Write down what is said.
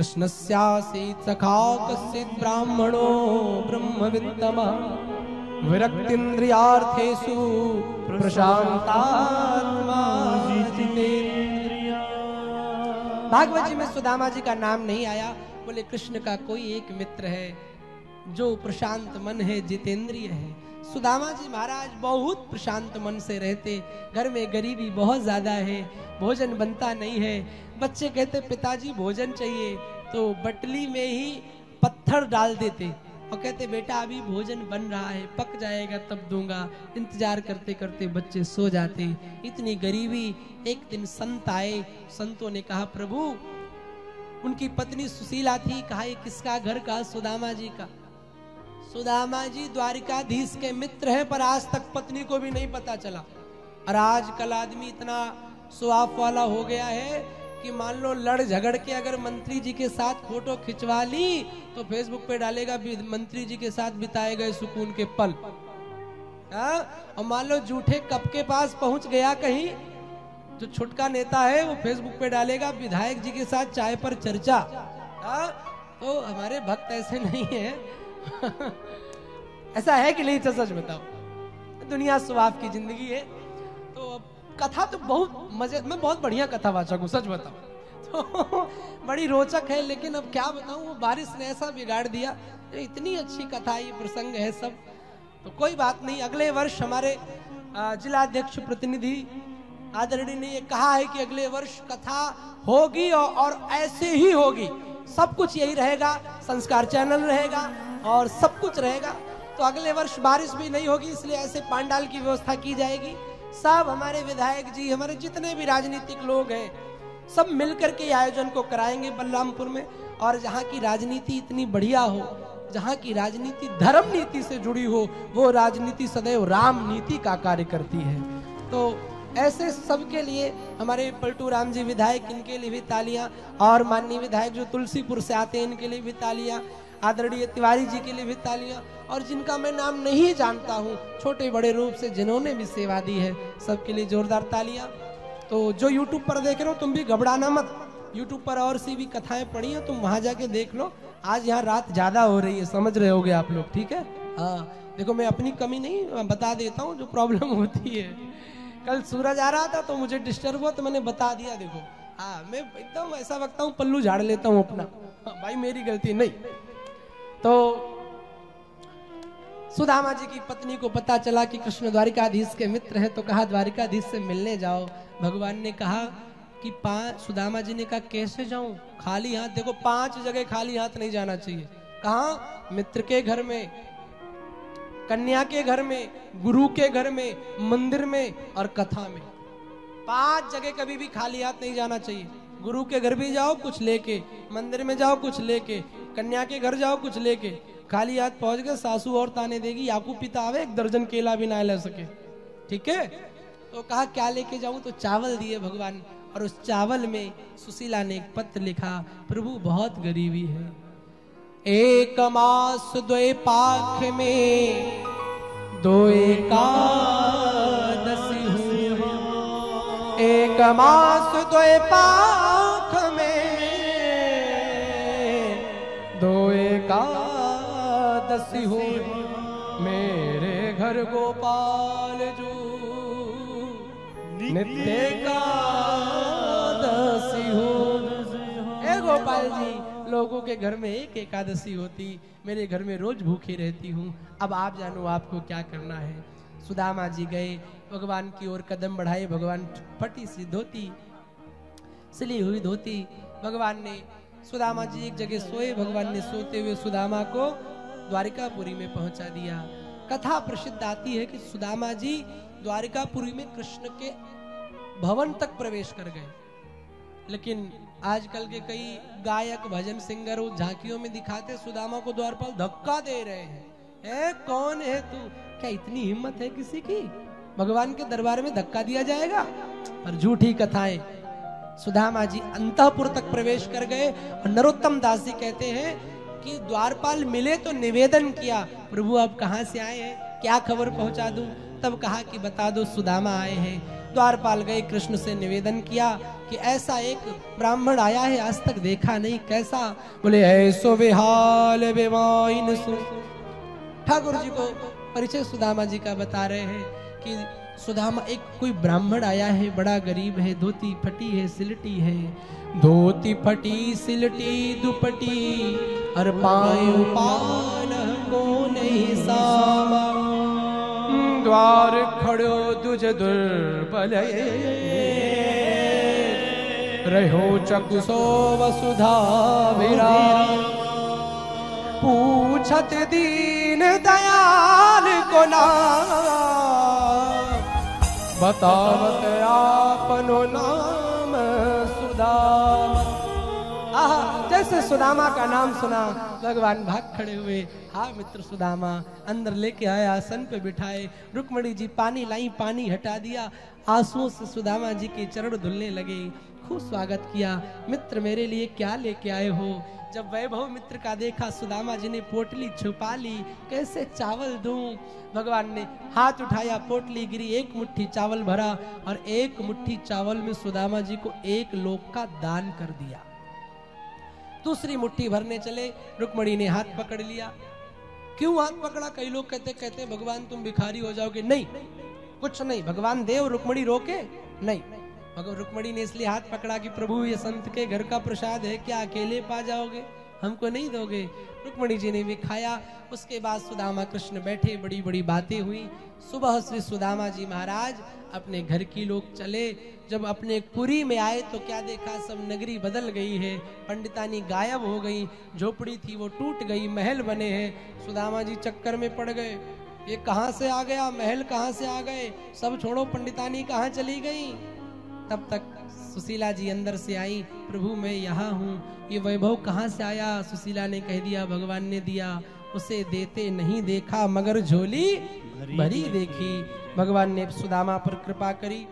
कृष्णस्यासीत् सखा कश्चित् ब्राह्मणो ब्रह्मवित्तमः विरक्तीन्द्रियार्थेषु प्रशांतात्मा जितेन्द्रिया। भागवत जी में सुदामा जी का नाम नहीं आया, बोले कृष्ण का कोई एक मित्र है जो प्रशांत मन है, जितेंद्रिय है। सुदामा जी महाराज बहुत प्रशांत मन से रहते, घर में गरीबी बहुत ज्यादा है, भोजन बनता नहीं है। बच्चे कहते पिताजी भोजन चाहिए, तो बटली में ही पत्थर डाल देते और कहते बेटा अभी भोजन बन रहा है, पक जाएगा तब दूंगा। इंतजार करते करते बच्चे सो जाते, इतनी गरीबी। एक दिन संत आए, संतों ने कहा प्रभु, उनकी पत्नी सुशीला थी, कहा ये किसका घर? का सुदामा जी का। सुदामा जी द्वारिकाधीश के मित्र हैं, पर आज तक पत्नी को भी नहीं पता चला। और आजकल आदमी इतना स्वाप वाला हो गया है कि मान लो लड़ झगड़ के अगर मंत्री जी के साथ फोटो खिंचवा ली तो फेसबुक पे डालेगा मंत्री जी के साथ बिताए गए सुकून के पल। और मान लो झूठे कप के पास पहुंच गया कहीं, जो छुटका नेता है वो फेसबुक पे डालेगा विधायक जी के साथ चाय पर चर्चा। तो हमारे भक्त ऐसे नहीं है। ऐसा है कि नहीं? सच बताओ, दुनिया स्वाप की जिंदगी है। तो कथा तो बहुत मजे, मैं बहुत बढ़िया कथावाचक हूँ, सच बताओ तो बड़ी रोचक है। लेकिन अब क्या बताऊं, वो बारिश ने ऐसा बिगाड़ दिया, इतनी अच्छी कथा, ये प्रसंग है सब। तो कोई बात नहीं, अगले वर्ष हमारे जिलाध्यक्ष प्रतिनिधि आदरणीय ने ये कहा है कि अगले वर्ष कथा होगी और ऐसे ही होगी। सब कुछ यही रहेगा, संस्कार चैनल रहेगा और सब कुछ रहेगा। तो अगले वर्ष बारिश भी नहीं होगी, इसलिए ऐसे पांडाल की व्यवस्था की जाएगी। सब हमारे विधायक जी, हमारे जितने भी राजनीतिक लोग हैं, सब मिलकर के आयोजन को कराएंगे बलरामपुर में। और जहाँ की राजनीति इतनी बढ़िया हो, जहाँ की राजनीति धर्म नीति से जुड़ी हो, वो राजनीति सदैव राम नीति का कार्य करती है। तो ऐसे सबके लिए हमारे पलटू राम जी विधायक, इनके लिए भी तालियां। और माननीय विधायक जो तुलसीपुर से आते हैं, इनके लिए भी तालियां। आदरणीय तिवारी जी के लिए भी तालियां। और जिनका मैं नाम नहीं जानता हूं, छोटे बड़े रूप से जिन्होंने भी सेवा दी है, सबके लिए जोरदार तालियां। तो जो यूट्यूब पर देख रहे हो, तुम भी घबराना मत। यूट्यूब पर और सी भी कथाएं पड़ी हैं, तुम वहां जाके देख लो। आज यहाँ रात ज्यादा हो रही है, समझ रहे होगे आप लोग, ठीक है? हाँ, देखो मैं अपनी कमी नहीं बता देता हूँ जो प्रॉब्लम होती है। कल सूरज आ रहा था तो मुझे डिस्टर्ब हुआ, तो मैंने बता दिया। देखो हाँ, मैं एकदम ऐसा वक्ता हूँ, पल्लू झाड़ लेता हूँ अपना। हाँ, भाई मेरी गलती नहीं। तो सुदामा जी की पत्नी को पता चला कि कृष्ण द्वारिकाधीश के मित्र हैं, तो कहा द्वारिकाधीश से मिलने जाओ। भगवान ने कहा कि सुदामा जी ने कहा कैसे जाऊं? खाली हाथ। देखो 5 जगह खाली हाथ नहीं जाना चाहिए। कहा? मित्र के घर में, कन्या के घर में, गुरु के घर में, मंदिर में और कथा में। 5 जगह कभी भी खाली हाथ नहीं जाना चाहिए। गुरु के घर भी जाओ कुछ लेके, मंदिर में जाओ कुछ लेके, कन्या के घर जाओ कुछ लेके। खाली हाथ पहुंच गए, सासू और ताने देगी, याकू पिता आवे 1 दर्जन केला भी ना ले सके, ठीक है? तो कहा क्या लेके जाऊं? तो चावल दिए भगवान। और उस चावल में सुशीला ने एक पत्र लिखा, प्रभु बहुत गरीबी है, 1 मास 2 पाख में 2 एकादशी हुई। 1 मास 2 पाख में 2 एकादशी हुई। मेरे घर गोपाल जू नित्य एकादशी हो। ए गोपाल जी, लोगों के घर में 1 एकादशी होती, मेरे घर में रोज भूखी रहती हूँ। अब आप जानो आपको क्या करना है। सुदामा जी गए, भगवान की ओर कदम बढ़ाए। भगवान फटी सी धोती, सिली हुई धोती, भगवान ने, सुदामा जी एक जगह सोए, भगवान ने सोते हुए सुदामा को द्वारिकापुरी में पहुंचा दिया। कथा प्रसिद्ध आती है कि सुदामा जी द्वारिकापुरी में कृष्ण के भवन तक प्रवेश कर गए। लेकिन आजकल के कई गायक, भजन सिंगर वो झांकियों में दिखाते सुदामा को द्वारपाल धक्का दे रहे हैं। कौन है तू? क्या इतनी हिम्मत है किसी की? भगवान के दरबार में धक्का दिया जाएगा? पर झूठी कथाएं। सुदामा जी अंतःपुर तक प्रवेश कर गए। और नरोत्तम दास जी कहते हैं कि द्वारपाल मिले तो निवेदन किया, प्रभु आप कहाँ से आए हैं, क्या खबर पहुंचा दूं? तब कहा कि बता दो सुदामा आए हैं। द्वारपाल गए, कृष्ण से निवेदन किया कि ऐसा एक ब्राह्मण आया है, आज तक देखा नहीं, कैसा? बोले ऐसो विहाल बेवाइन सु। ठाकुर जी को परिचय सुदामा जी का बता रहे हैं कि सुदामा, एक कोई ब्राह्मण आया है, बड़ा गरीब है, धोती फटी है, सिलटी है, धोती फटी सिलटी दुपटी, और पायो पान को नहीं सामा, द्वार खड़ो दुज दुर्बल, रहो चकुसो वसुधा विराम, पूछत दीन दयाल को नाम, बतावत आपनो नाम सुदामा। जैसे सुदामा का नाम सुना भगवान भाग खड़े हुए, हाँ मित्र सुदामा, अंदर लेके आए, आसन पे बिठाए, रुक्मणी जी पानी लाई, पानी हटा दिया, आंसुओं से सुदामा जी के चरण धुलने लगे, खूब स्वागत किया। मित्र मेरे लिए क्या लेके आए हो? जब वैभव मित्र का देखा, सुदामा जी ने पोटली छुपा ली, कैसे चावल दूं? भगवान ने हाथ उठाया, पोटली गिरी, एक मुट्ठी चावल भरा, और एक मुट्ठी चावल में सुदामा जी को एक लोक का दान कर दिया। दूसरी मुट्ठी भरने चले, रुक्मणी ने हाथ पकड़ लिया। क्यों हाथ पकड़ा? कई लोग कहते भगवान तुम भिखारी हो जाओगे। नहीं, कुछ नहीं, भगवान देव, रुक्मणी रोके नहीं। भगवान रुक्मणी ने इसलिए हाथ पकड़ा कि प्रभु ये संत के घर का प्रसाद है, क्या अकेले पा जाओगे, हमको नहीं दोगे? रुक्मणी जी ने भी खाया। उसके बाद सुदामा कृष्ण बैठे, बड़ी बड़ी बातें हुई। सुबह श्री सुदामा जी महाराज अपने घर की लोग चले। जब अपने पुरी में आए तो क्या देखा, सब नगरी बदल गई है, पंडितानी गायब हो गई, झोपड़ी थी वो टूट गई, महल बने हैं। सुदामा जी चक्कर में पड़ गए, ये कहाँ से आ गया, महल कहाँ से आ गए, सब छोड़ो, पंडितानी कहाँ चली गई? तब तक सुशीला जी अंदर से आई, प्रभु मैं यहाँ हूँ, ये वैभव कहाँ से आया? सुशीला ने कह दिया भगवान ने दिया, उसे देते नहीं देखा, मगर झोली भरी देखी। भगवान ने सुदामा पर कृपा करी।